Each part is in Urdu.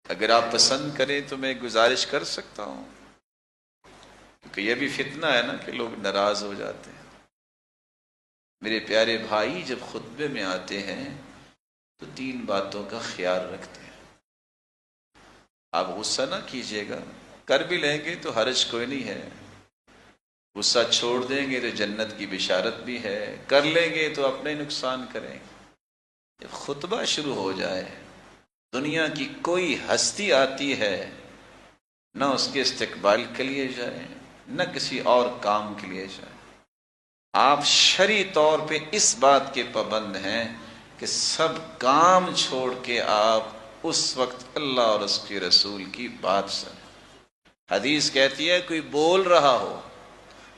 اگر آپ پسند کریں تو میں گزارش کر سکتا ہوں، کیونکہ یہ بھی فتنہ ہے نا کہ لوگ ناراض ہو جاتے ہیں۔ میرے پیارے بھائی جب خطبے میں آتے ہیں تو 3 باتوں کا خیال رکھتے ہیں۔ آپ غصہ نہ کیجیے گا، کر بھی لیں گے تو حرج کوئی نہیں ہے، غصہ چھوڑ دیں گے تو جنت کی بشارت بھی ہے، کر لیں گے تو اپنے نقصان کریں گے۔ جب خطبہ شروع ہو جائے، دنیا کی کوئی ہستی آتی ہے، نہ اس کے استقبال کے لیے جائیں، نہ کسی اور کام کے لیے جائیں۔ آپ شرعی طور پہ اس بات کے پابند ہیں کہ سب کام چھوڑ کے آپ اس وقت اللہ اور اس کے رسول کی بات سنیں۔ حدیث کہتی ہے کوئی بول رہا ہو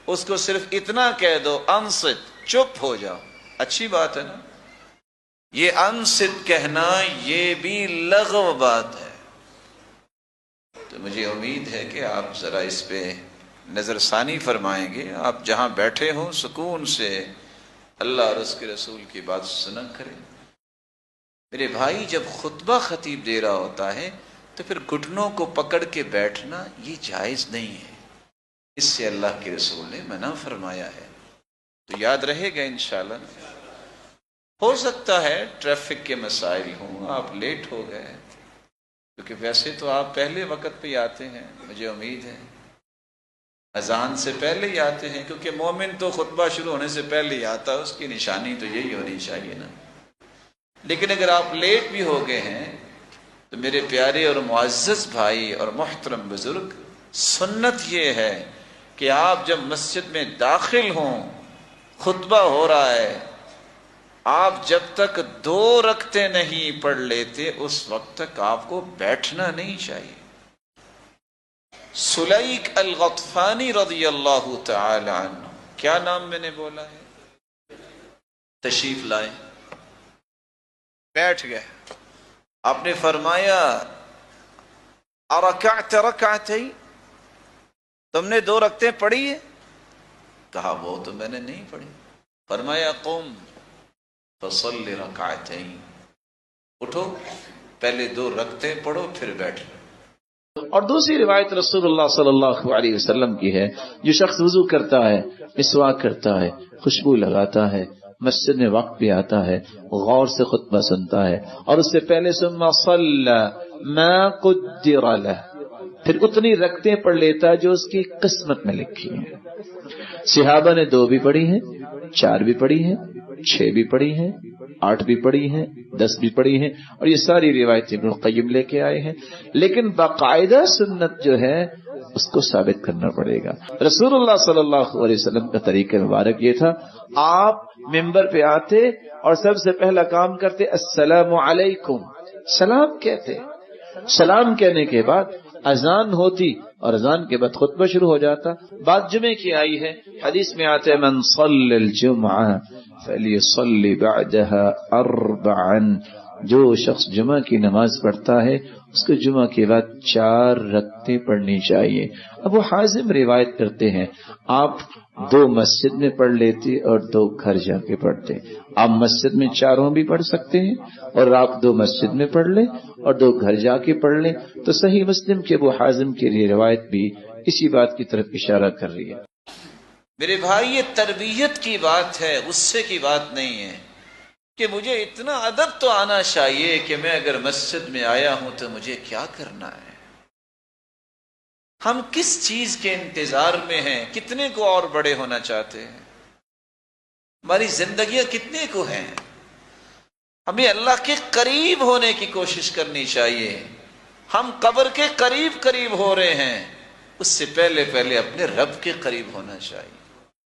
اس کو صرف اتنا کہہ دو انصت، چپ ہو جاؤ، اچھی بات ہے نا۔ یہ انصت کہنا یہ بھی لغو بات ہے۔ تو مجھے امید ہے کہ آپ ذرا اس پہ نظر ثانی فرمائیں گے، آپ جہاں بیٹھے ہوں سکون سے اللہ اور اس کے رسول کی بات سنا کریں۔ میرے بھائی جب خطبہ خطیب دے رہا ہوتا ہے تو پھر گھٹنوں کو پکڑ کے بیٹھنا یہ جائز نہیں ہے، اس سے اللہ کے رسول نے منع فرمایا ہے۔ تو یاد رہے گا انشاءاللہ۔ ہو سکتا ہے ٹریفک کے مسائل ہوں، آپ لیٹ ہو گئے، کیونکہ ویسے تو آپ پہلے وقت پہ آتے ہیں، مجھے امید ہے اذان سے پہلے ہی آتے ہیں، کیونکہ مومن تو خطبہ شروع ہونے سے پہلے ہی آتا ہے، اس کی نشانی تو یہی ہونی چاہیے نا۔ لیکن اگر آپ لیٹ بھی ہو گئے ہیں تو میرے پیارے اور معزز بھائی اور محترم بزرگ، سنت یہ ہے کہ آپ جب مسجد میں داخل ہوں، خطبہ ہو رہا ہے، آپ جب تک 2 رکعتیں نہیں پڑھ لیتے اس وقت تک آپ کو بیٹھنا نہیں چاہیے۔ سلیک الغطفانی رضی اللہ تعالی عنہ، کیا نام میں نے بولا ہے؟ تشریف لائیں، بیٹھ گئے۔ آپ نے فرمایا ارکعت رکعتین، تم نے 2 رکعتیں پڑھی ہیں؟ کہا وہ تو میں نے نہیں پڑھی۔ فرمایا قم فصلی رکعتین، اٹھو پہلے 2 رکعتیں پڑھو پھر بیٹھو۔ اور دوسری روایت رسول اللہ صلی اللہ علیہ وسلم کی ہے، جو شخص وضو کرتا ہے، مسواک کرتا ہے، خوشبو لگاتا ہے، مسجد میں وقت بھی آتا ہے، غور سے خطبہ سنتا ہے، اور اس سے پہلے ثم صلی ما قدر له، پھر اتنی رکعتیں پڑھ لیتا ہے جو اس کی قسمت میں لکھی ہیں۔ صحابہ نے 2 بھی پڑھی ہیں، 4 بھی پڑھی ہیں، 6 بھی پڑھی ہیں، 8 بھی پڑھی ہیں، 10 بھی پڑھی ہیں، اور یہ ساری روایتیں ابن القیم لے کے آئے ہیں۔ لیکن باقاعدہ سنت جو ہے اس کو ثابت کرنا پڑے گا۔ رسول اللہ صلی اللہ علیہ وسلم کا طریقہ مبارک یہ تھا، آپ منبر پہ آتے اور سب سے پہلا کام کرتے السلام علیکم، سلام کہتے، سلام کہنے کے بعد اذان ہوتی اور اذان کے بعد خطبہ شروع ہو جاتا۔ بات جمعے کی آئی ہے، حدیث میں آتے من صلی الجمعہ فلیصلی بعدها 4، جو شخص جمعہ کی نماز پڑھتا ہے اس کو جمعہ کے بعد 4 رکعتیں پڑھنی چاہیے۔ ابو حازم روایت کرتے ہیں آپ 2 مسجد میں پڑھ لیتے اور 2 گھر جا کے پڑھتے۔ آپ مسجد میں 4 بھی پڑھ سکتے ہیں، اور آپ 2 مسجد میں پڑھ لیں اور 2 گھر جا کے پڑھ لیں۔ تو صحیح مسلم کے ابو حازم کی یہ روایت بھی اسی بات کی طرف اشارہ کر رہی ہے۔ میرے بھائی یہ تربیت کی بات ہے، غصے کی بات نہیں ہے کہ مجھے اتنا ادب تو آنا چاہیے کہ میں اگر مسجد میں آیا ہوں تو مجھے کیا کرنا ہے۔ ہم کس چیز کے انتظار میں ہیں؟ کتنے کو اور بڑے ہونا چاہتے ہیں؟ ہماری زندگیاں کتنے کو ہیں؟ ہمیں اللہ کے قریب ہونے کی کوشش کرنی چاہیے۔ ہم قبر کے قریب ہو رہے ہیں، اس سے پہلے اپنے رب کے قریب ہونا چاہیے۔